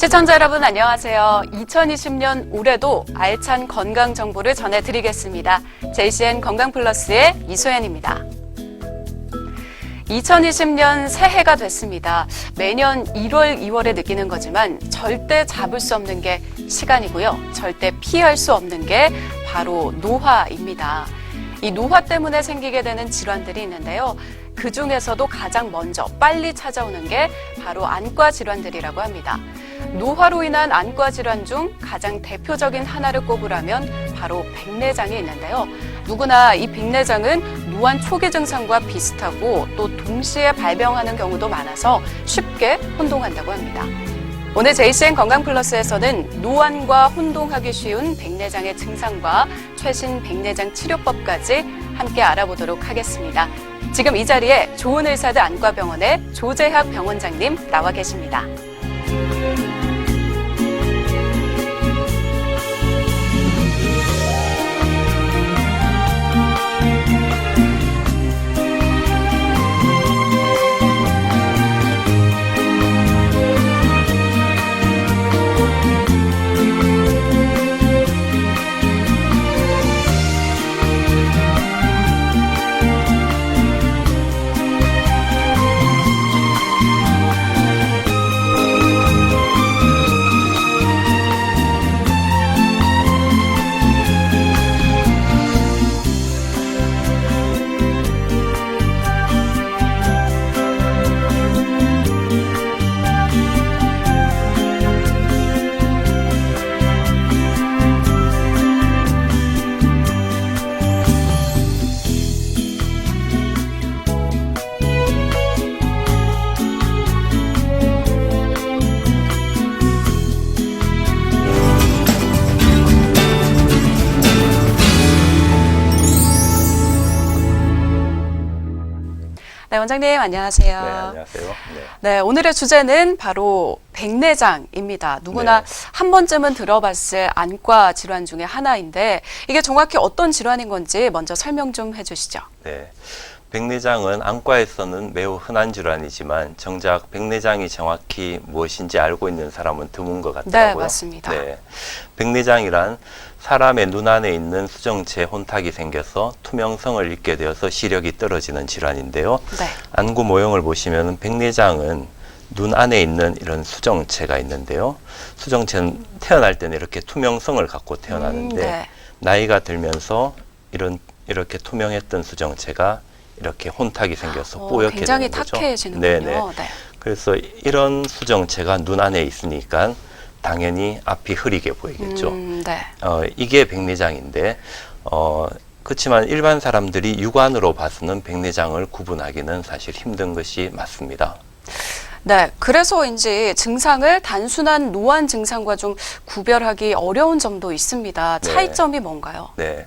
시청자 여러분 안녕하세요. 2020년 올해도 알찬 건강 정보를 전해드리겠습니다. JCN 건강플러스의 이소연입니다. 2020년 새해가 됐습니다. 매년 1월, 2월에 느끼는 거지만 절대 잡을 수 없는 게 시간이고요. 절대 피할 수 없는 게 바로 노화입니다. 이 노화 때문에 생기게 되는 질환들이 있는데요. 그 중에서도 가장 먼저 빨리 찾아오는 게 바로 안과 질환들이라고 합니다. 노화로 인한 안과 질환 중 가장 대표적인 하나를 꼽으라면 바로 백내장이 있는데요. 누구나 이 백내장은 노안 초기 증상과 비슷하고 또 동시에 발병하는 경우도 많아서 쉽게 혼동한다고 합니다. 오늘 JCN 건강플러스에서는 노안과 혼동하기 쉬운 백내장의 증상과 최신 백내장 치료법까지 함께 알아보도록 하겠습니다. 지금 이 자리에 좋은 의사들 안과병원의 조재학 병원장님 나와 계십니다. 네, 원장님 안녕하세요. 네, 안녕하세요. 네, 오늘의 주제는 바로 백내장입니다. 누구나 한 번쯤은 들어봤을 안과 질환 중에 하나인데 이게 정확히 어떤 질환인 건지 먼저 설명 좀 해주시죠. 네, 백내장은 안과에서는 매우 흔한 질환이지만 정작 백내장이 정확히 무엇인지 알고 있는 사람은 드문 것 같더라고요. 네, 맞습니다. 네, 백내장이란 사람의 눈 안에 있는 수정체 혼탁이 생겨서 투명성을 잃게 되어서 시력이 떨어지는 질환인데요. 네. 안구 모형을 보시면 백내장은 눈 안에 있는 이런 수정체가 있는데요. 수정체는 태어날 때는 이렇게 투명성을 갖고 태어나는데 네. 나이가 들면서 이렇게 투명했던 수정체가 이렇게 혼탁이 생겨서 뽀얗게 굉장히 되는 거죠. 탁해지는군요. 네네. 네. 그래서 이런 수정체가 눈 안에 있으니까 당연히 앞이 흐리게 보이겠죠. 네. 이게 백내장인데 그렇지만 일반 사람들이 육안으로 봐서는 백내장을 구분하기는 사실 힘든 것이 맞습니다. 네, 그래서인지 증상을 단순한 노안 증상과 좀 구별하기 어려운 점도 있습니다. 차이점이 뭔가요? 네,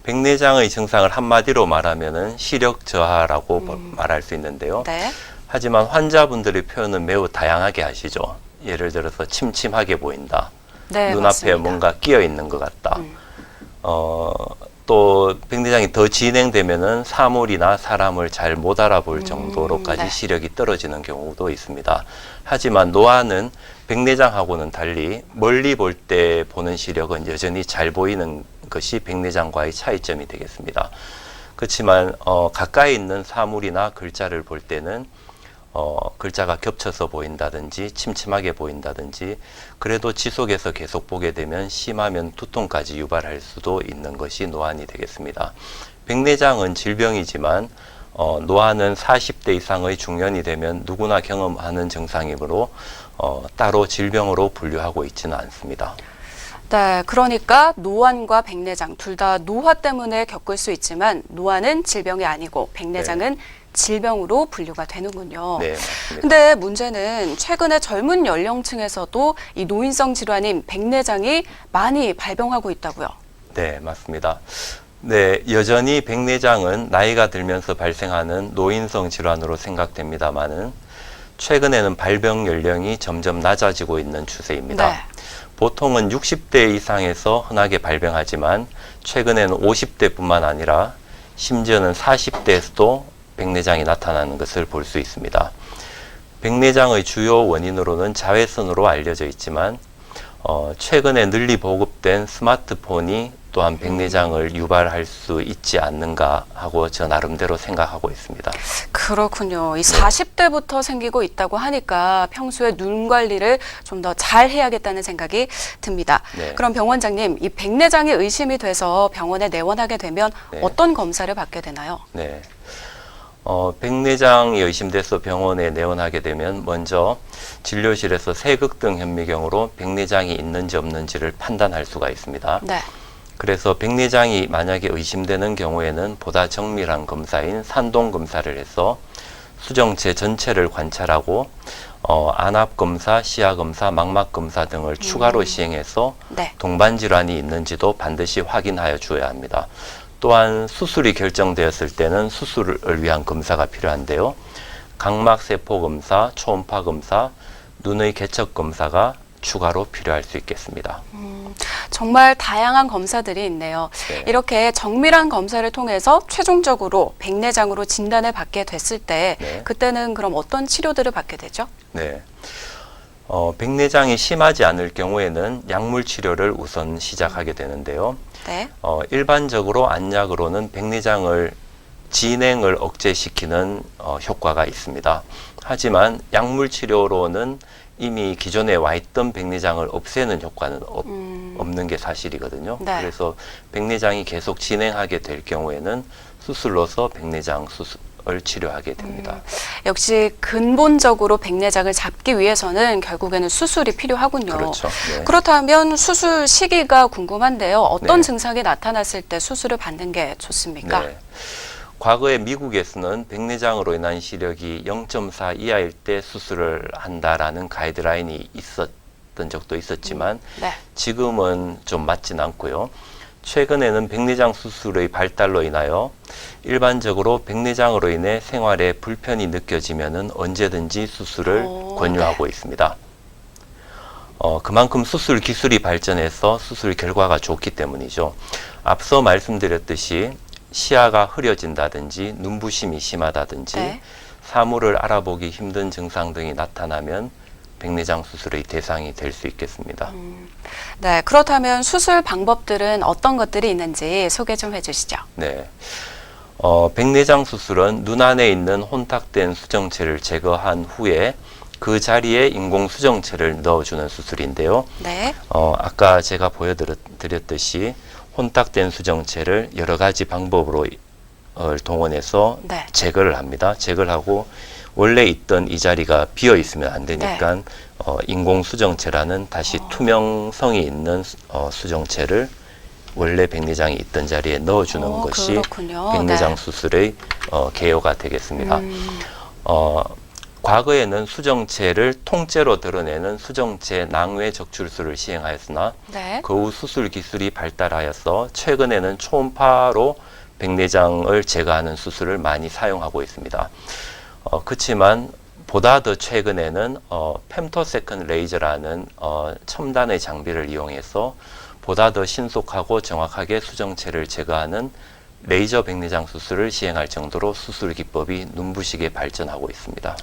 백내장의 증상을 한마디로 말하면은 시력 저하라고 말할 수 있는데요. 네. 하지만 환자분들의 표현은 매우 다양하게 하시죠. 예를 들어서 침침하게 보인다. 네, 눈앞에 맞습니다. 뭔가 끼어 있는 것 같다. 또 백내장이 더 진행되면은 사물이나 사람을 잘 못 알아볼 정도로까지 네. 시력이 떨어지는 경우도 있습니다. 하지만 노안은 백내장하고는 달리 멀리 볼 때 보는 시력은 여전히 잘 보이는 것이 백내장과의 차이점이 되겠습니다. 그렇지만 가까이 있는 사물이나 글자를 볼 때는 글자가 겹쳐서 보인다든지 침침하게 보인다든지 그래도 지속해서 계속 보게 되면 심하면 두통까지 유발할 수도 있는 것이 노안이 되겠습니다. 백내장은 질병이지만 노안은 40대 이상의 중년이 되면 누구나 경험하는 증상이므로 따로 질병으로 분류하고 있지는 않습니다. 네, 그러니까 노안과 백내장 둘 다 노화 때문에 겪을 수 있지만 노안은 질병이 아니고 백내장은 질병으로 분류가 되는군요. 네, 맞습니다. 근데 문제는 최근에 젊은 연령층에서도 이 노인성 질환인 백내장이 많이 발병하고 있다고요. 네, 맞습니다. 네, 여전히 백내장은 나이가 들면서 발생하는 노인성 질환으로 생각됩니다만은 최근에는 발병 연령이 점점 낮아지고 있는 추세입니다. 네. 보통은 60대 이상에서 흔하게 발병하지만 최근에는 50대뿐만 아니라 심지어는 40대에서도 백내장이 나타나는 것을 볼 수 있습니다. 백내장의 주요 원인으로는 자외선으로 알려져 있지만 최근에 널리 보급된 스마트폰이 또한 백내장을 유발할 수 있지 않는가 하고 저 나름대로 생각하고 있습니다. 그렇군요. 이 40대부터 생기고 있다고 하니까 평소에 눈 관리를 좀 더 잘 해야겠다는 생각이 듭니다. 네. 그럼 병원장님, 이 백내장이 의심이 돼서 병원에 내원하게 되면 네. 어떤 검사를 받게 되나요? 네. 백내장이 의심돼서 병원에 내원하게 되면 먼저 진료실에서 세극등 현미경으로 백내장이 있는지 없는지를 판단할 수가 있습니다. 네. 그래서 백내장이 만약에 의심되는 경우에는 보다 정밀한 검사인 산동 검사를 해서 수정체 전체를 관찰하고 안압 검사, 시야 검사, 망막 검사 등을 추가로 시행해서 네. 동반 질환이 있는지도 반드시 확인하여 주어야 합니다. 또한 수술이 결정되었을 때는 수술을 위한 검사가 필요한데요. 각막 세포 검사, 초음파 검사, 눈의 개척 검사가 추가로 필요할 수 있겠습니다. 정말 다양한 검사들이 있네요. 네. 이렇게 정밀한 검사를 통해서 최종적으로 백내장으로 진단을 받게 됐을 때 네. 그때는 그럼 어떤 치료들을 받게 되죠? 네. 백내장이 심하지 않을 경우에는 약물 치료를 우선 시작하게 되는데요. 네. 일반적으로 안약으로는 백내장을 진행을 억제시키는 효과가 있습니다. 하지만 약물 치료로는 이미 기존에 와 있던 백내장을 없애는 효과는 없는 게 사실이거든요. 네. 그래서 백내장이 계속 진행하게 될 경우에는 수술로서 백내장 수술을 치료하게 됩니다. 역시 근본적으로 백내장을 잡기 위해서는 결국에는 수술이 필요하군요. 그렇죠. 네. 그렇다면 수술 시기가 궁금한데요. 어떤 네. 증상이 나타났을 때 수술을 받는 게 좋습니까? 네. 과거에 미국에서는 백내장으로 인한 시력이 0.4 이하일 때 수술을 한다라는 가이드라인이 있었던 적도 있었지만 네. 지금은 좀 맞진 않고요. 최근에는 백내장 수술의 발달로 인하여 일반적으로 백내장으로 인해 생활에 불편이 느껴지면은 언제든지 수술을 권유하고 있습니다. 그만큼 수술 기술이 발전해서 수술 결과가 좋기 때문이죠. 앞서 말씀드렸듯이 시야가 흐려진다든지 눈부심이 심하다든지 네. 사물을 알아보기 힘든 증상 등이 나타나면 백내장 수술의 대상이 될 수 있겠습니다. 네, 그렇다면 수술 방법들은 어떤 것들이 있는지 소개 좀 해주시죠. 네. 백내장 수술은 눈 안에 있는 혼탁된 수정체를 제거한 후에 그 자리에 인공 수정체를 넣어주는 수술인데요. 네. 아까 제가 보여드렸듯이 혼탁된 수정체를 여러 가지 방법으로 동원해서 네. 제거를 합니다. 제거를 하고 원래 있던 이 자리가 비어 있으면 안 되니까 네. 인공 수정체라는 다시 투명성이 있는 수정체를 원래 백내장이 있던 자리에 넣어주는 것이 그렇군요. 백내장 네. 수술의 개요가 되겠습니다. 과거에는 수정체를 통째로 드러내는 수정체 낭외 적출술을 시행하였으나 네. 그 후 수술 기술이 발달하여서 최근에는 초음파로 백내장을 제거하는 수술을 많이 사용하고 있습니다. 그렇지만 보다 더 최근에는 femtosecond 레이저라는 첨단의 장비를 이용해서 보다 더 신속하고 정확하게 수정체를 제거하는 레이저 백내장 수술을 시행할 정도로 수술 기법이 눈부시게 발전하고 있습니다.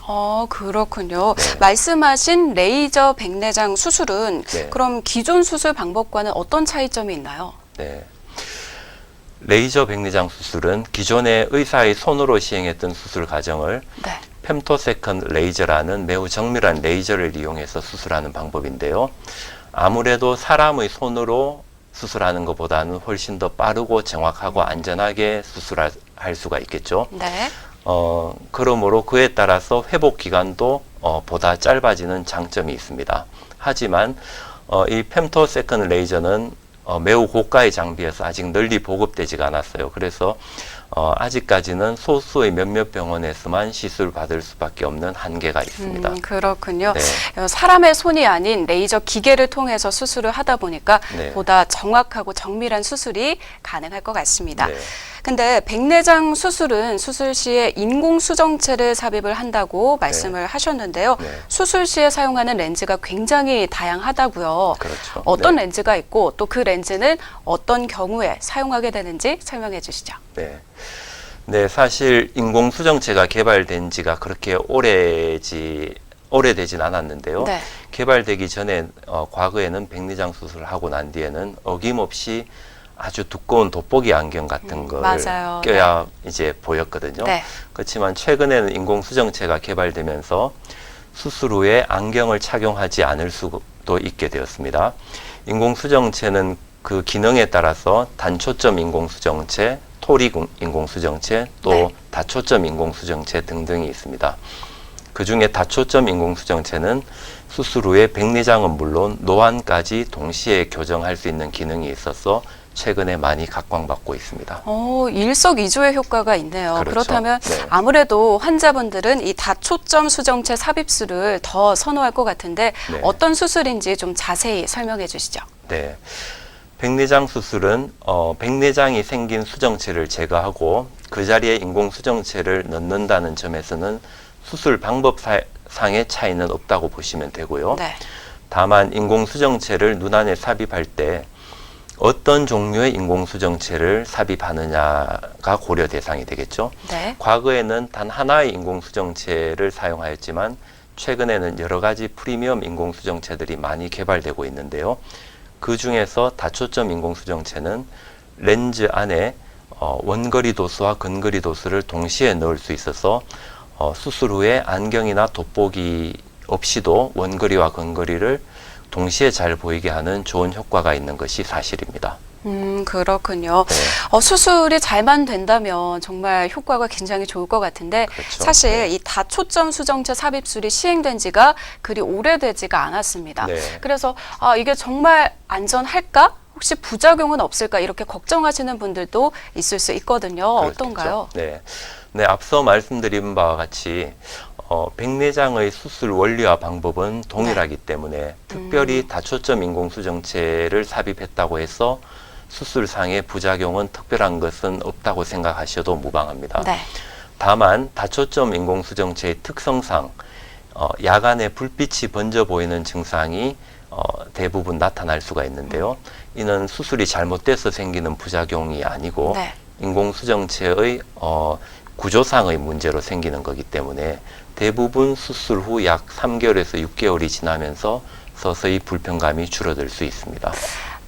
그렇군요. 네. 말씀하신 레이저 백내장 수술은 네. 그럼 기존 수술 방법과는 어떤 차이점이 있나요? 네. 레이저 백내장 수술은 기존의 의사의 손으로 시행했던 수술 과정을 네. femtosecond 레이저라는 매우 정밀한 레이저를 이용해서 수술하는 방법인데요. 아무래도 사람의 손으로 수술하는 것보다는 훨씬 더 빠르고 정확하고 안전하게 수술할 수가 있겠죠. 네. 그러므로 그에 따라서 회복 기간도 보다 짧아지는 장점이 있습니다. 하지만 이 femtosecond 레이저는 매우 고가의 장비여서 아직 널리 보급되지가 않았어요. 그래서 아직까지는 소수의 몇몇 병원에서만 시술 받을 수밖에 없는 한계가 있습니다. 그렇군요. 네. 사람의 손이 아닌 레이저 기계를 통해서 수술을 하다 보니까 네. 보다 정확하고 정밀한 수술이 가능할 것 같습니다. 네. 근데 백내장 수술은 수술 시에 인공 수정체를 삽입을 한다고 말씀을 하셨는데요. 네. 수술 시에 사용하는 렌즈가 굉장히 다양하다고요. 그렇죠. 어떤 네. 렌즈가 있고 또 그 렌즈는 어떤 경우에 사용하게 되는지 설명해 주시죠. 네. 네, 사실 인공수정체가 개발된 지가 그렇게 오래되진 않았는데요. 네. 개발되기 전에 과거에는 백내장 수술을 하고 난 뒤에는 어김없이 아주 두꺼운 돋보기 안경 같은 걸 맞아요. 껴야 이제 보였거든요. 네. 그렇지만 최근에는 인공수정체가 개발되면서 수술 후에 안경을 착용하지 않을 수도 있게 되었습니다. 인공수정체는 그 기능에 따라서 단초점 인공수정체, 토리 인공수정체, 또 네. 다초점 인공수정체 등등이 있습니다. 그 중에 다초점 인공수정체는 수술 후에 백내장은 물론 노안까지 동시에 교정할 수 있는 기능이 있어서 최근에 많이 각광받고 있습니다. 일석이조의 효과가 있네요. 그렇죠. 그렇다면 네. 아무래도 환자분들은 이 다초점 수정체 삽입술을 더 선호할 것 같은데 네. 어떤 수술인지 좀 자세히 설명해 주시죠. 네. 백내장 수술은 백내장이 생긴 수정체를 제거하고 그 자리에 인공수정체를 넣는다는 점에서는 수술 방법상의 차이는 없다고 보시면 되고요. 네. 다만 인공수정체를 눈 안에 삽입할 때 어떤 종류의 인공수정체를 삽입하느냐가 고려 대상이 되겠죠. 네. 과거에는 단 하나의 인공수정체를 사용하였지만 최근에는 여러 가지 프리미엄 인공수정체들이 많이 개발되고 있는데요. 그 중에서 다초점 인공수정체는 렌즈 안에 원거리 도수와 근거리 도수를 동시에 넣을 수 있어서 수술 후에 안경이나 돋보기 없이도 원거리와 근거리를 동시에 잘 보이게 하는 좋은 효과가 있는 것이 사실입니다. 그렇군요. 네. 수술이 잘만 된다면 정말 효과가 굉장히 좋을 것 같은데 그렇죠. 사실 네. 이 다초점 수정체 삽입술이 시행된 지가 그리 오래되지가 않았습니다. 네. 그래서 이게 정말 안전할까? 혹시 부작용은 없을까? 이렇게 걱정하시는 분들도 있을 수 있거든요. 그렇겠죠. 어떤가요? 네. 네, 앞서 말씀드린 바와 같이 백내장의 수술 원리와 방법은 동일하기 때문에 특별히 다초점 인공수정체를 삽입했다고 해서 수술상의 부작용은 특별한 것은 없다고 생각하셔도 무방합니다. 네. 다만 다초점 인공수정체의 특성상 야간에 불빛이 번져 보이는 증상이 대부분 나타날 수가 있는데요. 이는 수술이 잘못돼서 생기는 부작용이 아니고 네. 인공수정체의 구조상의 문제로 생기는 거기 때문에 대부분 수술 후 약 3개월에서 6개월이 지나면서 서서히 불편감이 줄어들 수 있습니다.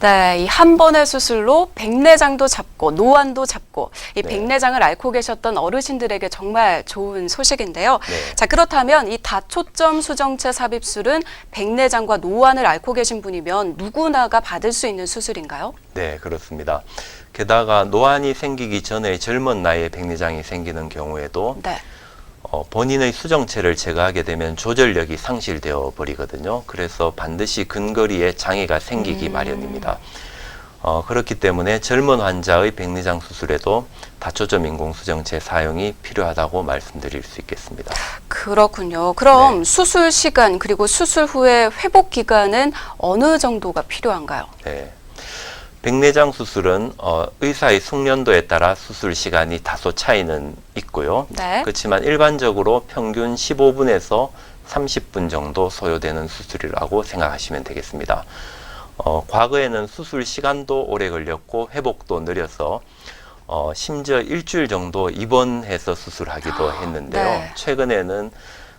네, 이 한 번의 수술로 백내장도 잡고 노안도 잡고 이 네. 백내장을 앓고 계셨던 어르신들에게 정말 좋은 소식인데요. 네. 자, 그렇다면 이 다초점 수정체 삽입술은 백내장과 노안을 앓고 계신 분이면 누구나가 받을 수 있는 수술인가요? 네, 그렇습니다. 게다가 노안이 생기기 전에 젊은 나이에 백내장이 생기는 경우에도 네. 본인의 수정체를 제거하게 되면 조절력이 상실되어 버리거든요. 그래서 반드시 근거리에 장애가 생기기 마련입니다. 그렇기 때문에 젊은 환자의 백내장 수술에도 다초점 인공수정체 사용이 필요하다고 말씀드릴 수 있겠습니다. 그렇군요. 그럼 네. 수술 시간 그리고 수술 후에 회복 기간은 어느 정도가 필요한가요? 네. 백내장 수술은 의사의 숙련도에 따라 수술 시간이 다소 차이는 있고요. 네. 그렇지만 일반적으로 평균 15분에서 30분 정도 소요되는 수술이라고 생각하시면 되겠습니다. 과거에는 수술 시간도 오래 걸렸고 회복도 느려서 심지어 일주일 정도 입원해서 수술하기도 했는데요. 네. 최근에는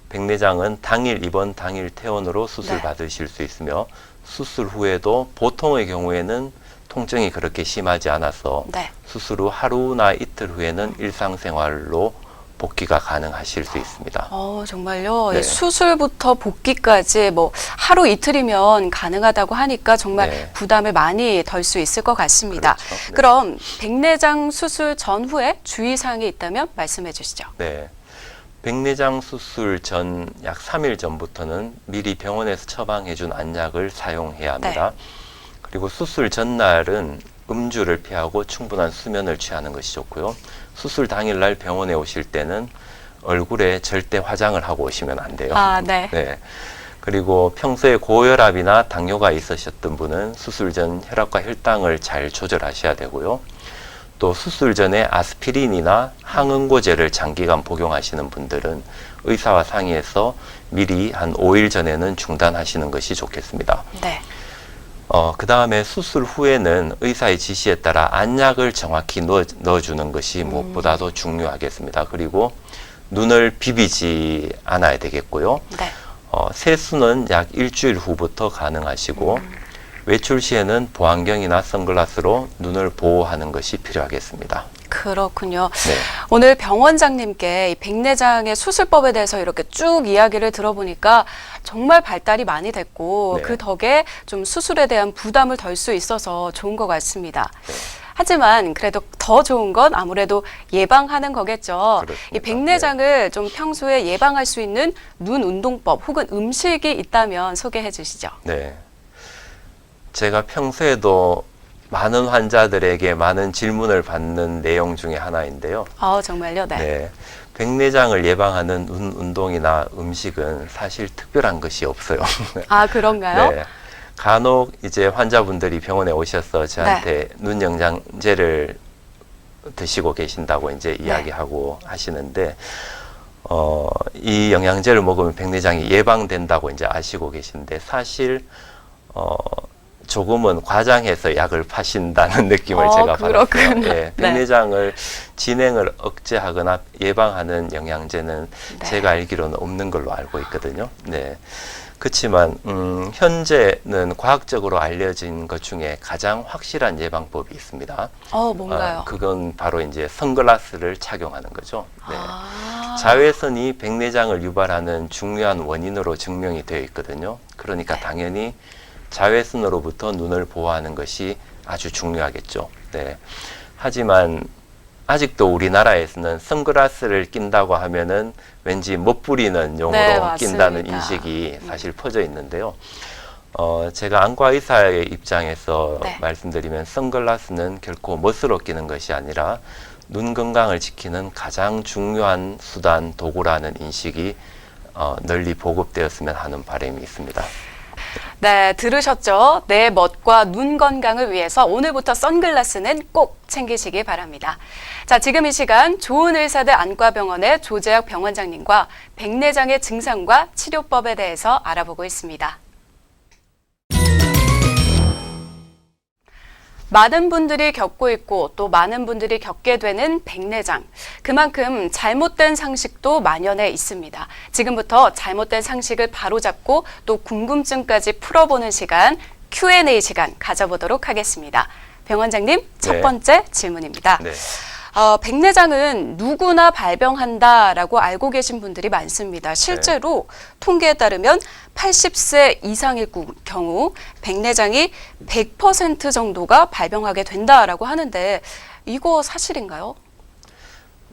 백내장은 당일 입원, 당일 퇴원으로 수술 네. 받으실 수 있으며 수술 후에도 보통의 경우에는 통증이 그렇게 심하지 않아서 네. 수술 후 하루나 이틀 후에는 일상생활로 복귀가 가능하실 수 있습니다. 정말요? 네. 이 수술부터 복귀까지 뭐 하루 이틀이면 가능하다고 하니까 정말 네. 부담을 많이 덜 수 있을 것 같습니다. 그렇죠. 네. 그럼 백내장 수술 전후에 주의사항이 있다면 말씀해 주시죠. 네. 백내장 수술 전 약 3일 전부터는 미리 병원에서 처방해준 안약을 사용해야 합니다. 그리고 수술 전날은 음주를 피하고 충분한 수면을 취하는 것이 좋고요. 수술 당일날 병원에 오실 때는 얼굴에 절대 화장을 하고 오시면 안 돼요. 네. 네. 그리고 평소에 고혈압이나 당뇨가 있으셨던 분은 수술 전 혈압과 혈당을 잘 조절하셔야 되고요. 또 수술 전에 아스피린이나 항응고제를 장기간 복용하시는 분들은 의사와 상의해서 미리 한 5일 전에는 중단하시는 것이 좋겠습니다. 네. 그 다음에 수술 후에는 의사의 지시에 따라 안약을 정확히 넣어주는 것이 무엇보다도 중요하겠습니다. 그리고 눈을 비비지 않아야 되겠고요. 네. 세수는 약 일주일 후부터 가능하시고 외출 시에는 보안경이나 선글라스로 눈을 보호하는 것이 필요하겠습니다. 그렇군요. 네. 오늘 병원장님께 이 백내장의 수술법에 대해서 이렇게 쭉 이야기를 들어보니까 정말 발달이 많이 됐고 네. 그 덕에 좀 수술에 대한 부담을 덜 수 있어서 좋은 것 같습니다. 네. 하지만 그래도 더 좋은 건 아무래도 예방하는 거겠죠. 그렇습니다. 이 백내장을 좀 평소에 예방할 수 있는 눈 운동법 혹은 음식이 있다면 소개해 주시죠. 네. 제가 평소에도 많은 환자들에게 많은 질문을 받는 내용 중에 하나인데요. 정말요? 네. 네. 백내장을 예방하는 눈 운동이나 음식은 사실 특별한 것이 없어요. 아, 그런가요? 네. 간혹 이제 환자분들이 병원에 오셔서 저한테 눈 영양제를 드시고 계신다고 이제 이야기하고 하시는데, 이 영양제를 먹으면 백내장이 예방된다고 이제 아시고 계신데, 사실, 조금은 과장해서 약을 파신다는 느낌을 제가 받았어요. 네, 백내장을 진행을 억제하거나 예방하는 영양제는 제가 알기로는 없는 걸로 알고 있거든요. 네. 그렇지만 현재는 과학적으로 알려진 것 중에 가장 확실한 예방법이 있습니다. 뭔가요? 그건 바로 이제 선글라스를 착용하는 거죠. 네. 아. 자외선이 백내장을 유발하는 중요한 원인으로 증명이 되어 있거든요. 그러니까 네. 당연히 자외선으로부터 눈을 보호하는 것이 아주 중요하겠죠. 네. 하지만 아직도 우리나라에서는 선글라스를 낀다고 하면은 왠지 멋부리는 용어로 네, 낀다는 인식이 사실 퍼져 있는데요. 제가 안과 의사의 입장에서 네. 말씀드리면 선글라스는 결코 멋으로 끼는 것이 아니라 눈 건강을 지키는 가장 중요한 수단, 도구라는 인식이 널리 보급되었으면 하는 바람이 있습니다. 네, 들으셨죠? 내 멋과 눈 건강을 위해서 오늘부터 선글라스는 꼭 챙기시기 바랍니다. 자, 지금 이 시간 좋은 의사들 안과병원의 조재혁 병원장님과 백내장의 증상과 치료법에 대해서 알아보고 있습니다. 많은 분들이 겪고 있고 또 많은 분들이 겪게 되는 백내장. 그만큼 잘못된 상식도 만연해 있습니다. 지금부터 잘못된 상식을 바로잡고 또 궁금증까지 풀어보는 시간, Q&A 시간 가져보도록 하겠습니다. 병원장님, 첫 번째 질문입니다. 네. 백내장은 누구나 발병한다라고 알고 계신 분들이 많습니다. 실제로 통계에 따르면 80세 이상일 경우 백내장이 100% 정도가 발병하게 된다라고 하는데 이거 사실인가요?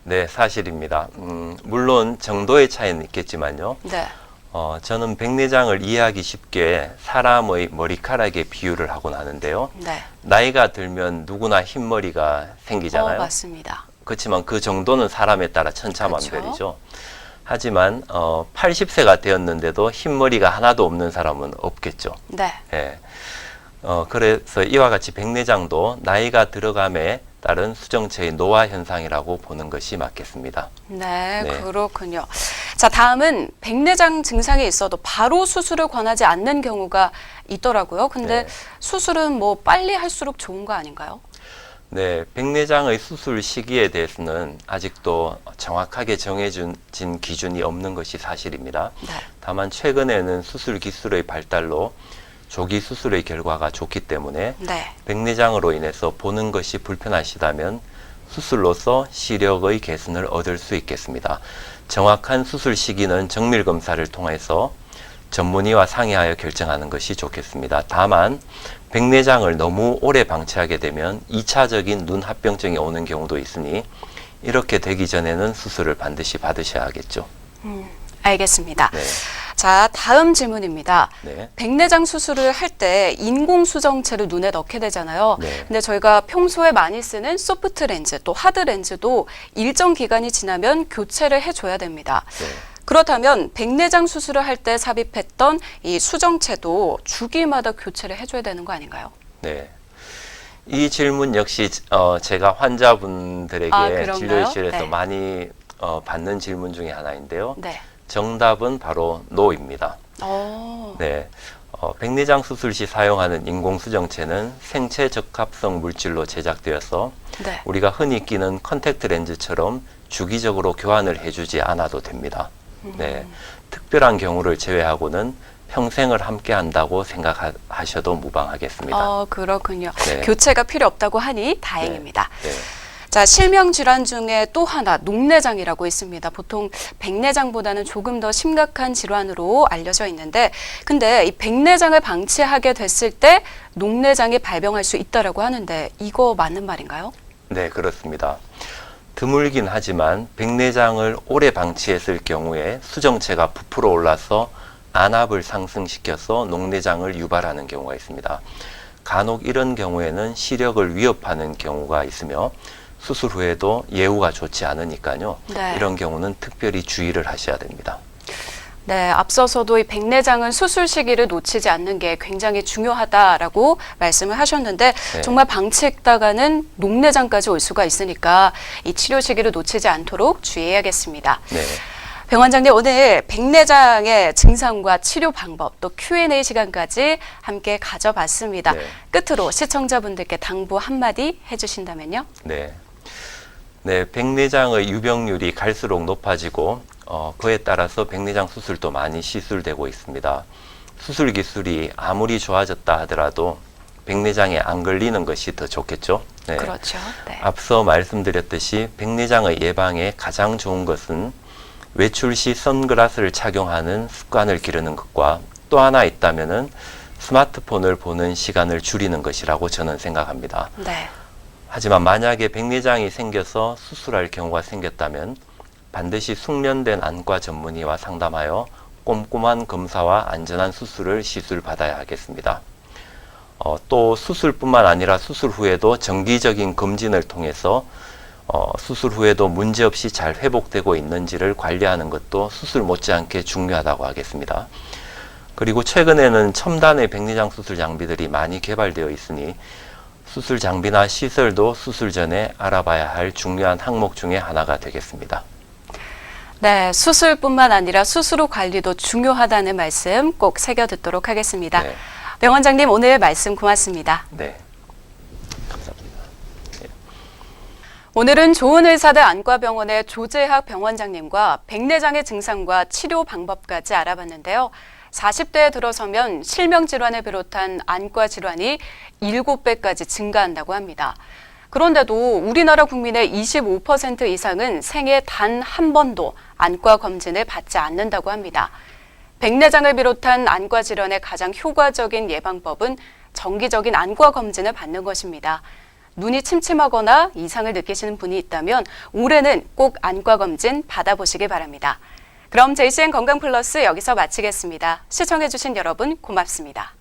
네, 사실입니다. 물론 정도의 차이는 있겠지만요. 네. 저는 백내장을 이해하기 쉽게 사람의 머리카락에 비유를 하곤 하는데요. 네. 나이가 들면 누구나 흰머리가 생기잖아요. 맞습니다. 그렇지만 그 정도는 사람에 따라 천차만별이죠. 그렇죠. 하지만 80세가 되었는데도 흰머리가 하나도 없는 사람은 없겠죠. 네. 예. 그래서 이와 같이 백내장도 나이가 들어감에 따른 수정체의 노화 현상이라고 보는 것이 맞겠습니다. 네, 네. 그렇군요. 자, 다음은 백내장 증상이 있어도 바로 수술을 권하지 않는 경우가 있더라고요. 근데 네. 수술은 뭐 빨리 할수록 좋은 거 아닌가요? 네, 백내장의 수술 시기에 대해서는 아직도 정확하게 정해진 기준이 없는 것이 사실입니다. 네. 다만 최근에는 수술 기술의 발달로 조기 수술의 결과가 좋기 때문에 네. 백내장으로 인해서 보는 것이 불편하시다면 수술로서 시력의 개선을 얻을 수 있겠습니다. 정확한 수술 시기는 정밀 검사를 통해서 전문의와 상의하여 결정하는 것이 좋겠습니다. 다만 백내장을 너무 오래 방치하게 되면 2차적인 눈 합병증이 오는 경우도 있으니 이렇게 되기 전에는 수술을 반드시 받으셔야 하겠죠. 알겠습니다. 네. 자, 다음 질문입니다. 네. 백내장 수술을 할 때 인공 수정체를 눈에 넣게 되잖아요. 네. 근데 저희가 평소에 많이 쓰는 소프트 렌즈 또 하드 렌즈도 일정 기간이 지나면 교체를 해줘야 됩니다. 네. 그렇다면 백내장 수술을 할 때 삽입했던 이 수정체도 주기마다 교체를 해줘야 되는 거 아닌가요? 네. 이 질문 역시 제가 환자분들에게 그런가요? 진료실에서 네. 많이 받는 질문 중에 하나인데요. 네. 정답은 바로 NO입니다. 오. 네. 백내장 수술 시 사용하는 인공수정체는 생체 적합성 물질로 제작되어서 네. 우리가 흔히 끼는 컨택트 렌즈처럼 주기적으로 교환을 해주지 않아도 됩니다. 네, 특별한 경우를 제외하고는 평생을 함께 한다고 생각하셔도 무방하겠습니다. 그렇군요. 네. 교체가 필요 없다고 하니 다행입니다. 네. 자, 실명 질환 중에 또 하나 녹내장이라고 있습니다. 보통 백내장보다는 조금 더 심각한 질환으로 알려져 있는데, 근데 이 백내장을 방치하게 됐을 때 녹내장이 발병할 수 있다라고 하는데 이거 맞는 말인가요? 네, 그렇습니다. 드물긴 하지만 백내장을 오래 방치했을 경우에 수정체가 부풀어 올라서 안압을 상승시켜서 녹내장을 유발하는 경우가 있습니다. 간혹 이런 경우에는 시력을 위협하는 경우가 있으며 수술 후에도 예후가 좋지 않으니까요. 네. 이런 경우는 특별히 주의를 하셔야 됩니다. 네, 앞서서도 이 백내장은 수술 시기를 놓치지 않는 게 굉장히 중요하다라고 말씀을 하셨는데 네. 정말 방치했다가는 녹내장까지 올 수가 있으니까 이 치료 시기를 놓치지 않도록 주의해야겠습니다. 네. 병 원장님, 오늘 백내장의 증상과 치료 방법 또 Q&A 시간까지 함께 가져봤습니다. 네. 끝으로 시청자분들께 당부 한마디 해주신다면요? 네. 네, 백내장의 유병률이 갈수록 높아지고 그에 따라서 백내장 수술도 많이 시술되고 있습니다. 수술 기술이 아무리 좋아졌다 하더라도 백내장에 안 걸리는 것이 더 좋겠죠. 네. 그렇죠. 네. 앞서 말씀드렸듯이 백내장의 예방에 가장 좋은 것은 외출 시 선글라스를 착용하는 습관을 기르는 것과 또 하나 있다면은 스마트폰을 보는 시간을 줄이는 것이라고 저는 생각합니다. 네. 하지만 만약에 백내장이 생겨서 수술할 경우가 생겼다면 반드시 숙련된 안과 전문의와 상담하여 꼼꼼한 검사와 안전한 수술을 시술받아야 하겠습니다. 또 수술뿐만 아니라 수술 후에도 정기적인 검진을 통해서 수술 후에도 문제없이 잘 회복되고 있는지를 관리하는 것도 수술 못지않게 중요하다고 하겠습니다. 그리고 최근에는 첨단의 백내장 수술 장비들이 많이 개발되어 있으니 수술 장비나 시설도 수술 전에 알아봐야 할 중요한 항목 중에 하나가 되겠습니다. 네, 수술뿐만 아니라 수술 후 관리도 중요하다는 말씀 꼭 새겨 듣도록 하겠습니다. 네. 병 원장님, 오늘 말씀 고맙습니다. 네. 감사합니다. 오늘은 좋은의사대 안과병원의 조재학 병원장님과 백내장의 증상과 치료 방법까지 알아봤는데요. 40대에 들어서면 실명질환을 비롯한 안과 질환이 7배까지 증가한다고 합니다. 그런데도 우리나라 국민의 25% 이상은 생애 단 한 번도 안과 검진을 받지 않는다고 합니다. 백내장을 비롯한 안과 질환의 가장 효과적인 예방법은 정기적인 안과 검진을 받는 것입니다. 눈이 침침하거나 이상을 느끼시는 분이 있다면 올해는 꼭 안과 검진 받아보시기 바랍니다. 그럼 JCN 건강플러스 여기서 마치겠습니다. 시청해주신 여러분 고맙습니다.